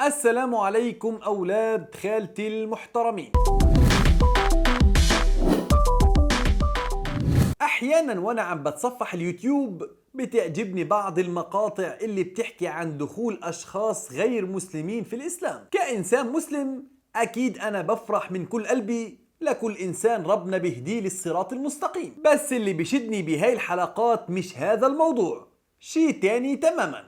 السلام عليكم أولاد خالتي المحترمين. أحيانا وأنا عم بتصفح اليوتيوب بتعجبني بعض المقاطع اللي بتحكي عن دخول أشخاص غير مسلمين في الإسلام. كإنسان مسلم أكيد أنا بفرح من كل قلبي لكل إنسان ربنا بيهديه للصراط المستقيم، بس اللي بيشدني بهاي الحلقات مش هذا الموضوع، شي تاني تماما.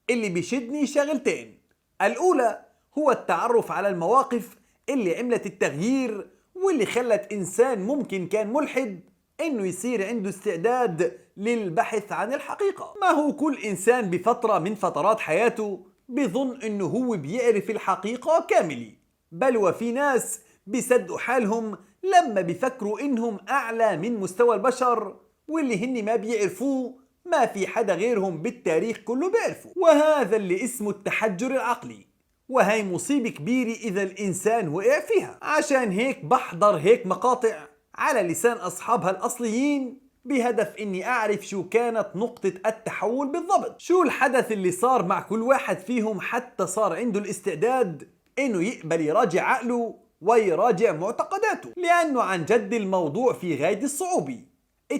اللي بيشدني شغلتين، الأولى هو التعرف على المواقف اللي عملت التغيير واللي خلت إنسان ممكن كان ملحد إنه يصير عنده استعداد للبحث عن الحقيقة. ما هو كل إنسان بفترة من فترات حياته بيظن إنه هو بيعرف الحقيقة كاملة، بل وفي ناس بيصدقوا حالهم لما بيفكروا إنهم أعلى من مستوى البشر، واللي هن ما بيعرفوه ما في حدا غيرهم بالتاريخ كله بيعرفه، وهذا اللي اسمه التحجر العقلي. وهي مصيبة كبيرة إذا الإنسان وقع فيها. عشان هيك بحضر هيك مقاطع على لسان أصحابها الأصليين بهدف إني أعرف شو كانت نقطة التحول بالضبط، شو الحدث اللي صار مع كل واحد فيهم حتى صار عنده الاستعداد إنه يقبل يراجع عقله ويراجع معتقداته. لأنه عن جد الموضوع في غاية الصعوبة،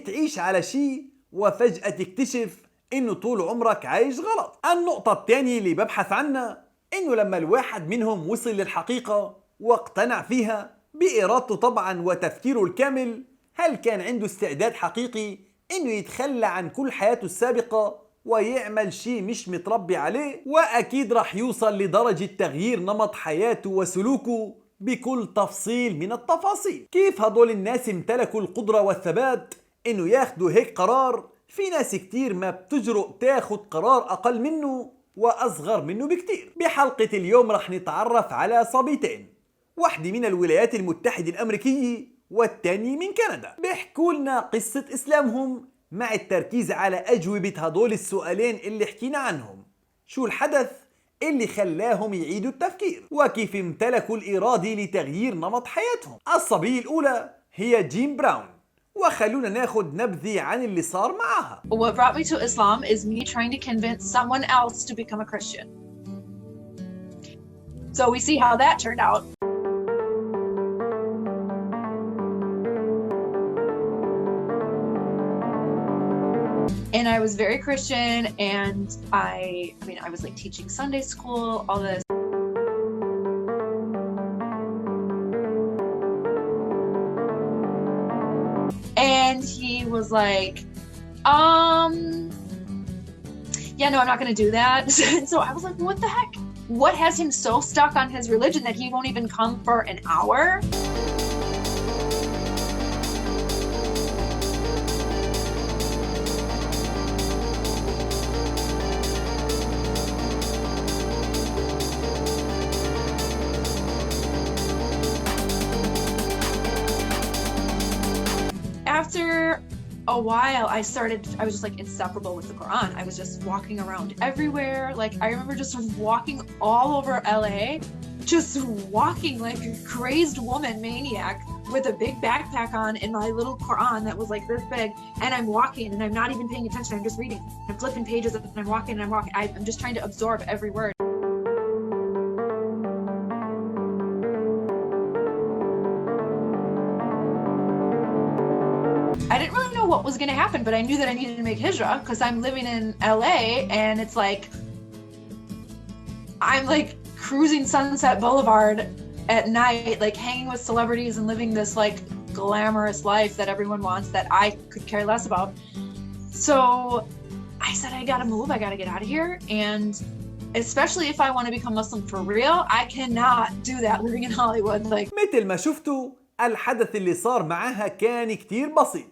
تعيش على شي وفجأة تكتشف إنه طول عمرك عايش غلط. النقطة الثانية اللي ببحث عنها إنه لما الواحد منهم وصل للحقيقة واقتنع فيها بإرادته طبعا وتفكيره الكامل، هل كان عنده استعداد حقيقي إنه يتخلى عن كل حياته السابقة ويعمل شيء مش متربي عليه؟ وأكيد رح يوصل لدرجة تغيير نمط حياته وسلوكه بكل تفصيل من التفاصيل. كيف هدول الناس امتلكوا القدرة والثبات إنه ياخدوا هيك قرار؟ في ناس كتير ما بتجرؤ تاخد قرار أقل منه وأصغر منه بكتير. بحلقة اليوم رح نتعرف على صبيتين، واحدة من الولايات المتحدة الأمريكية والتاني من كندا، بيحكوا لنا قصة إسلامهم مع التركيز على أجوبة هدول السؤالين اللي حكينا عنهم. شو الحدث اللي خلاهم يعيدوا التفكير، وكيف امتلكوا الإرادة لتغيير نمط حياتهم. الصبية الأولى هي جين براون، وخلونا ناخد نبذة عن اللي صار معها. What brought me to Islam is me trying to convince someone else to become a Christian. So we see how that turned out. And I was very Christian, and I was like teaching Sunday school, all this. And he was like, yeah, no, I'm not gonna do that. So I was like, what the heck? What has him so stuck on his religion that he won't even come for an hour? After a while, I was just like inseparable with the Quran. I was just walking around everywhere. Like, I remember just walking all over LA, just walking like a crazed woman maniac with a big backpack on and my little Quran that was like this big. And I'm walking and I'm not even paying attention. I'm just reading. I'm flipping pages and I'm walking and I'm walking. I'm just trying to absorb every word. I didn't really know what was going to happen, but I knew that I needed to make hijrah because I'm living in LA, and it's like I'm like cruising Sunset Boulevard at night, like hanging with celebrities and living this like glamorous life that everyone wants that I could care less about. So I said, I gotta move, I gotta get out of here. And especially if I want to become Muslim for real, I cannot do that living in Hollywood. Like, مثل ما شفتوا الحدث اللي صار معاها كان كتير بسيط.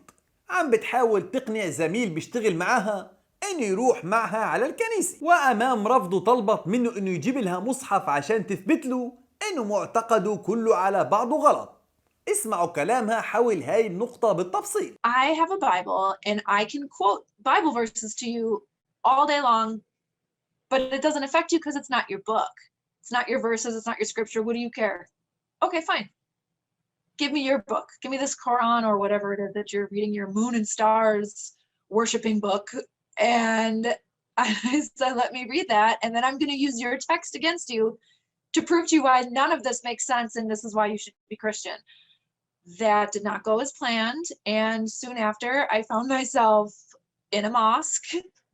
عم بتحاول تقنع زميل بيشتغل معاها انه يروح معها على الكنيسة، وامام رفضه طلبت منه انه يجيب لها مصحف عشان تثبت له انه معتقده كله على بعضه غلط. اسمعوا كلامها حول هاي النقطة بالتفصيل. I have a Bible and I can quote Bible verses to you all day long, but it doesn't affect you because it's not your book. It's not your verses, it's not your scripture. What do you care? Okay, fine. Give me your book. Give me this Quran or whatever it is that you're reading, your moon and stars worshiping book. And I said, let me read that. And then I'm going to use your text against you to prove to you why none of this makes sense and this is why you should be Christian. That did not go as planned. And soon after, I found myself in a mosque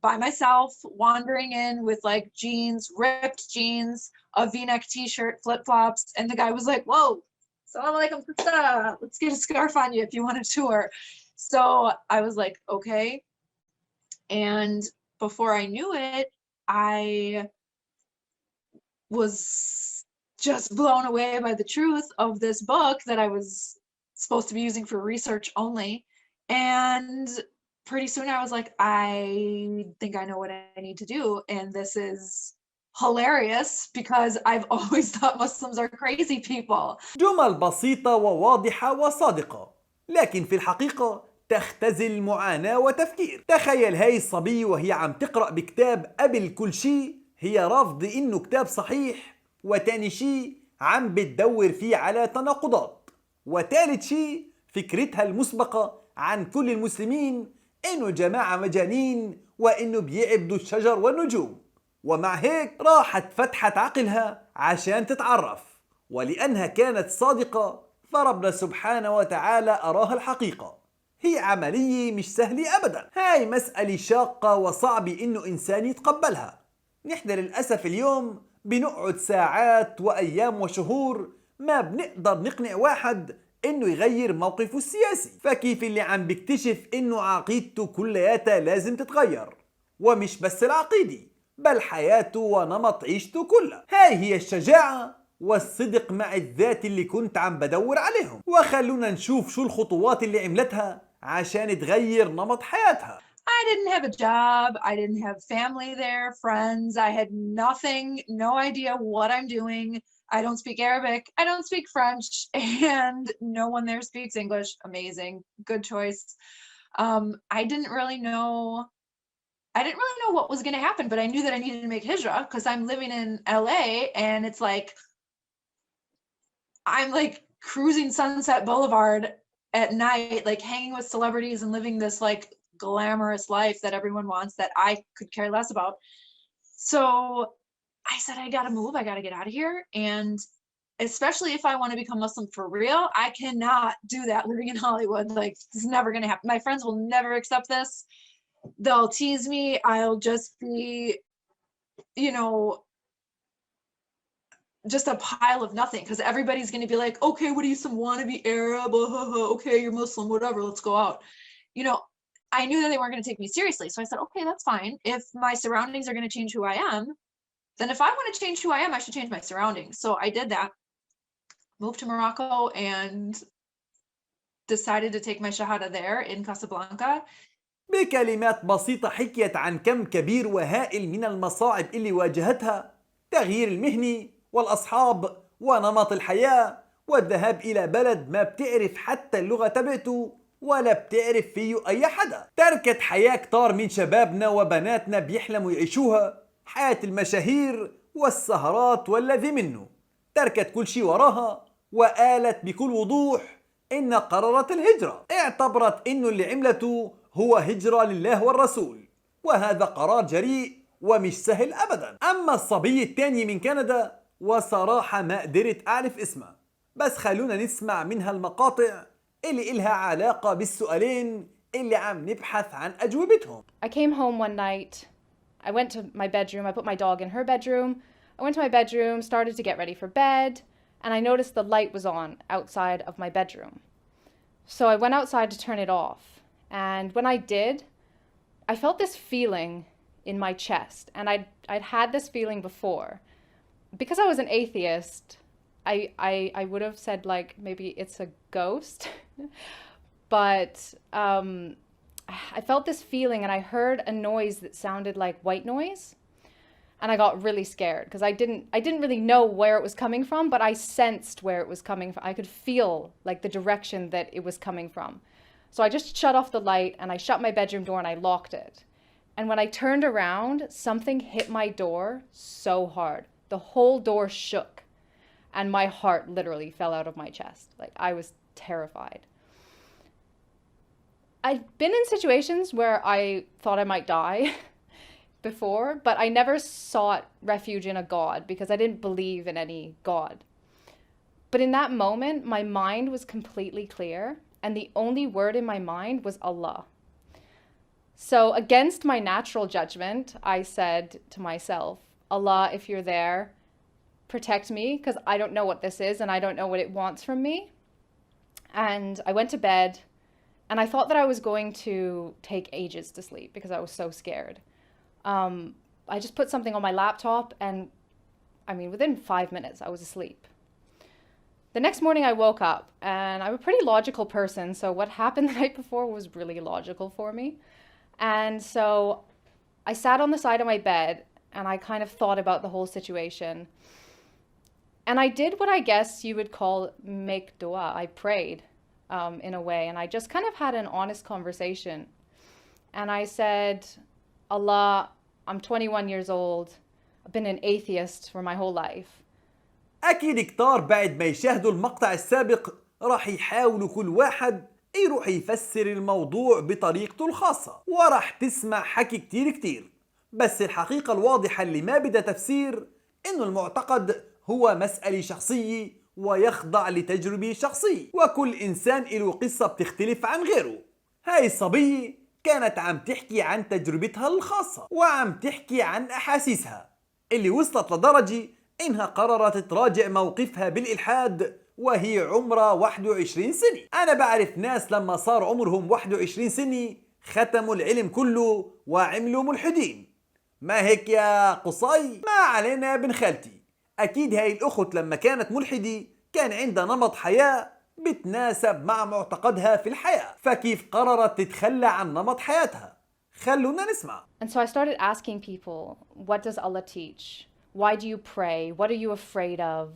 by myself, wandering in with like jeans, ripped jeans, a V-neck t-shirt, flip-flops. And the guy was like, whoa, salam alaikum, let's get a scarf on you if you want a tour. So I was like, okay. And before I knew it, I was just blown away by the truth of this book that I was supposed to be using for research only. And pretty soon I was like, I think I know what I need to do. And this is hilarious because I've always thought Muslims are crazy people. جمل بسيطة وواضحة وصادقة، لكن في الحقيقة تختزل معاناة وتفكير. تخيل هاي الصبية وهي عم تقرأ بكتاب قبل كل شيء هي رافضة إنه كتاب صحيح، وتاني شيء عم بتدور فيه على تناقضات، وتالت شيء فكرتها المسبقة عن كل المسلمين إنه جماعة مجانين وإنه بيعبدوا الشجر والنجوم. ومع هيك راحت فتحت عقلها عشان تتعرف، ولأنها كانت صادقة فربنا سبحانه وتعالى أراها الحقيقة. هي عملية مش سهلة أبدا، هاي مسألة شاقة وصعبة إنه إنسان يتقبلها. نحن للأسف اليوم بنقعد ساعات وأيام وشهور ما بنقدر نقنع واحد إنه يغير موقفه السياسي، فكيف اللي عم بيكتشف إنه عقيدته كلياتها لازم تتغير، ومش بس العقيدة بل حياته ونمط عيشته كلها. هاي هي الشجاعة والصدق مع الذات اللي كنت عم بدور عليهم. وخلونا نشوف شو الخطوات اللي عملتها عشان تغير نمط حياتها. I didn't have a job. I didn't have family there, friends. I had nothing, no idea what I'm doing. I don't speak Arabic. I don't speak French. And no one there speaks English. Amazing. Good choice. I didn't really know what was going to happen, but I knew that I needed to make hijrah because I'm living in LA and it's like, I'm like cruising Sunset Boulevard at night, like hanging with celebrities and living this like glamorous life that everyone wants that I could care less about. So I said, I gotta move, I gotta get out of here. And especially if I want to become Muslim for real, I cannot do that living in Hollywood. Like, it's never gonna happen. My friends will never accept this. They'll tease me. I'll just be, just a pile of nothing because everybody's going to be like, okay, what are you, some wannabe Arab? Okay, you're Muslim, whatever, let's go out. I knew that they weren't going to take me seriously. So I said, okay, that's fine. If my surroundings are going to change who I am, then if I want to change who I am, I should change my surroundings. So I did that, moved to Morocco and decided to take my shahada there in Casablanca. بكلمات بسيطة حكيت عن كم كبير وهائل من المصاعب اللي واجهتها، تغيير المهني والأصحاب ونمط الحياة والذهاب إلى بلد ما بتعرف حتى اللغة تبعته ولا بتعرف فيه أي حدا. تركت حياة كتار من شبابنا وبناتنا بيحلموا يعيشوها، حياة المشاهير والسهرات والذي منه. تركت كل شيء وراها وقالت بكل وضوح إن قررت الهجرة. اعتبرت إنه اللي عملته هو هجرة لله والرسول، وهذا قرار جريء ومش سهل أبدا. أما الصبية الثانية من كندا وصراحة ما قدرت أعرف اسمها، بس خلونا نسمع منها المقاطع اللي إلها علاقة بالسؤالين اللي عم نبحث عن أجوبتهم. I came home one night. I went to my bedroom. I put my dog in her bedroom. I went to my bedroom, started to get ready for bed, and I noticed the light was on outside of my bedroom. So I went outside to turn it off. And when I did, I felt this feeling in my chest. And I'd had this feeling before. Because I was an atheist, I would have said like maybe it's a ghost. But I felt this feeling and I heard a noise that sounded like white noise. And I got really scared because I didn't really know where it was coming from, but I sensed where it was coming from. I could feel like the direction that it was coming from. So I just shut off the light and I shut my bedroom door and I locked it. And when I turned around, something hit my door so hard. The whole door shook and my heart literally fell out of my chest. Like, I was terrified. I've been in situations where I thought I might die. before, but I never sought refuge in a God because I didn't believe in any God. But in that moment, my mind was completely clear, and the only word in my mind was Allah. So against my natural judgment, I said to myself, Allah, if you're there, protect me, because I don't know what this is and I don't know what it wants from me. And I went to bed, and I thought that I was going to take ages to sleep because I was so scared. I just put something on my laptop, and within 5 minutes I was asleep. The next morning I woke up, and I'm a pretty logical person, so what happened the night before was really logical for me. And so I sat on the side of my bed, and I kind of thought about the whole situation. And I did what I guess you would call make dua. I prayed in a way, and I just kind of had an honest conversation. And I said, Allah, I'm 21 years old. I've been an atheist for my whole life. أكيد كتار بعد ما يشاهدوا المقطع السابق راح يحاولوا كل واحد يروح يفسر الموضوع بطريقته الخاصة، وراح تسمع حكي كتير. بس الحقيقة الواضحة اللي ما بدها تفسير إنه المعتقد هو مسألة شخصية ويخضع لتجربة شخصية، وكل إنسان له قصة بتختلف عن غيره. هاي الصبية كانت عم تحكي عن تجربتها الخاصة، وعم تحكي عن أحاسيسها اللي وصلت لدرجة إنها قررت تراجع موقفها بالإلحاد وهي عمرها 21 سنة. أنا بعرف ناس لما صار عمرهم 21 سنة ختموا العلم كله وعملوا ملحدين. ما هيك يا قصي؟ ما علينا يا ابن خالتي. أكيد هاي الأخت لما كانت ملحدة كان عندها نمط حياة بتناسب مع معتقدها في الحياة، فكيف قررت تتخلى عن نمط حياتها؟ خلونا نسمع. And so I started asking people, what does Allah teach? Why do you pray? What are you afraid of?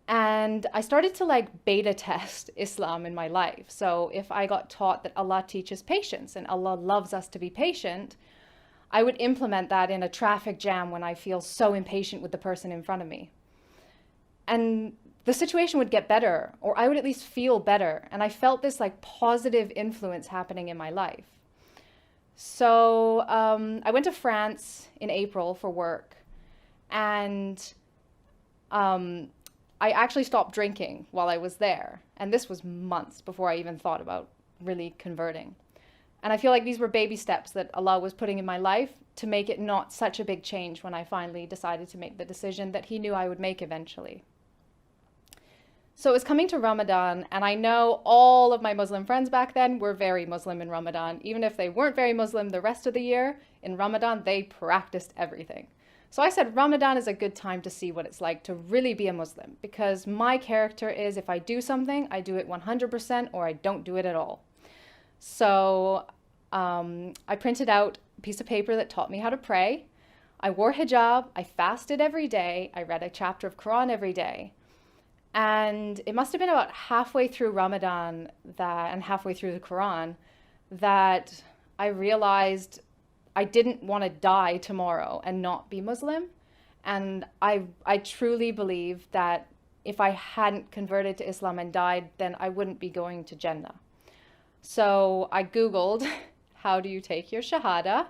And I started to beta test Islam in my life. So if I got taught that Allah teaches patience and Allah loves us to be patient, I would implement that in a traffic jam when I feel so impatient with the person in front of me. And the situation would get better, or I would at least feel better. And I felt this positive influence happening in my life. So I went to France in April for work. And I actually stopped drinking while I was there. And this was months before I even thought about really converting. And I feel like these were baby steps that Allah was putting in my life to make it not such a big change when I finally decided to make the decision that He knew I would make eventually. So it was coming to Ramadan, and I know all of my Muslim friends back then were very Muslim in Ramadan. Even if they weren't very Muslim the rest of the year, in Ramadan they practiced everything. So I said Ramadan is a good time to see what it's like to really be a Muslim, because my character is if I do something, I do it 100% or I don't do it at all. So I printed out a piece of paper that taught me how to pray. I wore hijab, I fasted every day, I read a chapter of Quran every day. And it must have been about halfway through Ramadan and halfway through the Quran that I realized I didn't want to die tomorrow and not be Muslim. And I truly believe that if I hadn't converted to Islam and died, then I wouldn't be going to Jannah. So I Googled, how do you take your Shahada?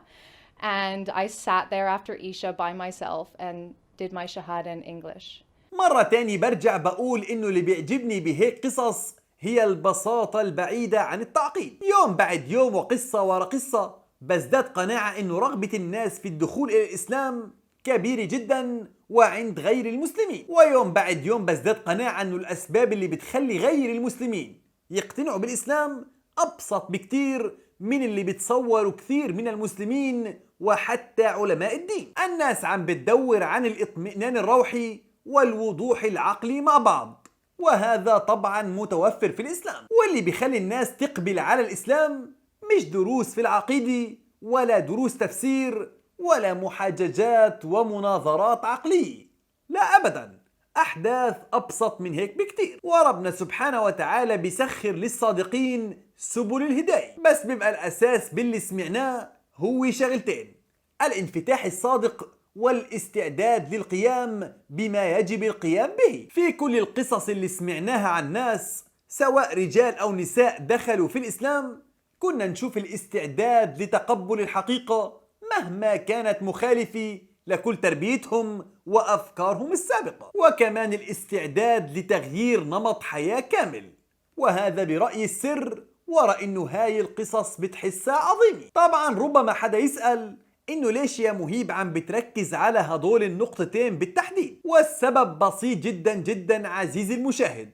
And I sat there after Isha by myself and did my Shahada in English. مرة تاني برجع بقول إنه اللي بيعجبني بهيك قصص هي البساطة البعيدة عن التعقيد. يوم بعد يوم وقصة ورا قصة بزداد قناعة إنه رغبة الناس في الدخول إلى الإسلام كبيرة جدا وعند غير المسلمين، ويوم بعد يوم بزداد قناعة إنه الأسباب اللي بتخلي غير المسلمين يقتنعوا بالإسلام أبسط بكتير من اللي بتصوروا كثير من المسلمين وحتى علماء الدين. الناس عم بتدور عن الاطمئنان الروحي والوضوح العقلي مع بعض، وهذا طبعا متوفر في الإسلام. واللي بيخلي الناس تقبل على الإسلام مش دروس في العقيدة ولا دروس تفسير ولا محاججات ومناظرات عقلية، لا أبدا، أحداث أبسط من هيك بكتير. وربنا سبحانه وتعالى بيسخر للصادقين سبل الهداية، بس بيبقى الأساس باللي سمعناه هو شغلتين: الانفتاح الصادق والاستعداد للقيام بما يجب القيام به. في كل القصص اللي سمعناها عن ناس سواء رجال أو نساء دخلوا في الإسلام كنا نشوف الاستعداد لتقبل الحقيقة مهما كانت مخالفة لكل تربيتهم وأفكارهم السابقة، وكمان الاستعداد لتغيير نمط حياة كامل. وهذا برأيي السر وراء إنه هاي القصص بتحسها عظيمة. طبعا ربما حدا يسأل إنه ليش يا مهيب عم بتركز على هدول النقطتين بالتحديد؟ والسبب بسيط جدا جدا عزيزي المشاهد،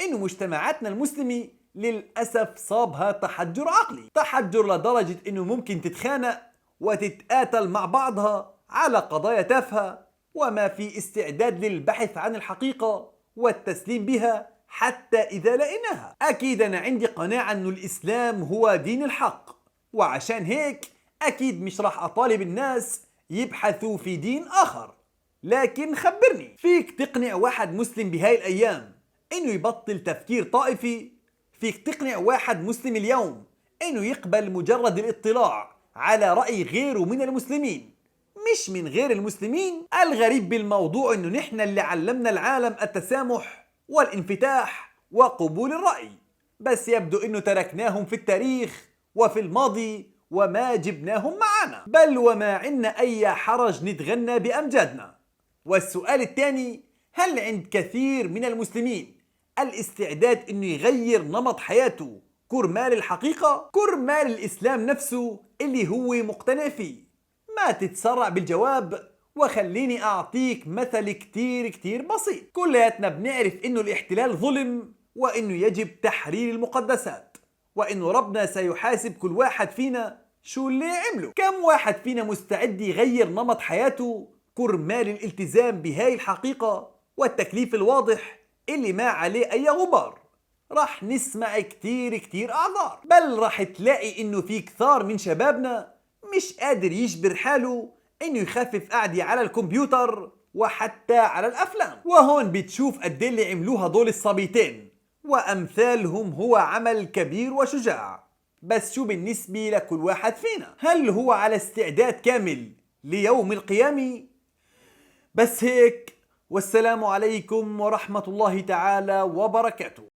إنه مجتمعاتنا المسلمة للأسف صابها تحجر عقلي، تحجر لدرجة إنه ممكن تتخانق وتتقاتل مع بعضها على قضايا تافهة، وما في استعداد للبحث عن الحقيقة والتسليم بها حتى إذا لقيناها. أكيد أنا عندي قناعة إنه الإسلام هو دين الحق، وعشان هيك أكيد مش راح أطالب الناس يبحثوا في دين آخر. لكن خبرني، فيك تقنع واحد مسلم بهاي الأيام إنه يبطل تفكير طائفي؟ فيك تقنع واحد مسلم اليوم إنه يقبل مجرد الاطلاع على رأي غيره من المسلمين مش من غير المسلمين؟ الغريب بالموضوع إنه نحن اللي علمنا العالم التسامح والانفتاح وقبول الرأي، بس يبدو إنه تركناهم في التاريخ وفي الماضي وما جبناهم معنا، بل وما عنا أي حرج نتغنى بأمجادنا. والسؤال الثاني، هل عند كثير من المسلمين الاستعداد إنه يغير نمط حياته كرمال الحقيقة؟ كرمال الإسلام نفسه اللي هو مقتنع فيه؟ ما تتسرع بالجواب، وخليني أعطيك مثل كتير بسيط. كلياتنا بنعرف إنه الاحتلال ظلم، وإنه يجب تحرير المقدسات، وإنه ربنا سيحاسب كل واحد فينا شو اللي عمله. كم واحد فينا مستعد يغير نمط حياته كرمال الالتزام بهاي الحقيقة والتكليف الواضح اللي ما عليه أي غبار؟ راح نسمع كتير أعذار، بل راح تلاقي إنه في كثار من شبابنا مش قادر يجبر حاله إنه يخفف قعدة على الكمبيوتر وحتى على الأفلام. وهون بتشوف قد اللي عملوها دول الصبيتين وأمثالهم هو عمل كبير وشجاع. بس شو بالنسبة لكل واحد فينا؟ هل هو على استعداد كامل ليوم القيامة؟ بس هيك، والسلام عليكم ورحمة الله تعالى وبركاته.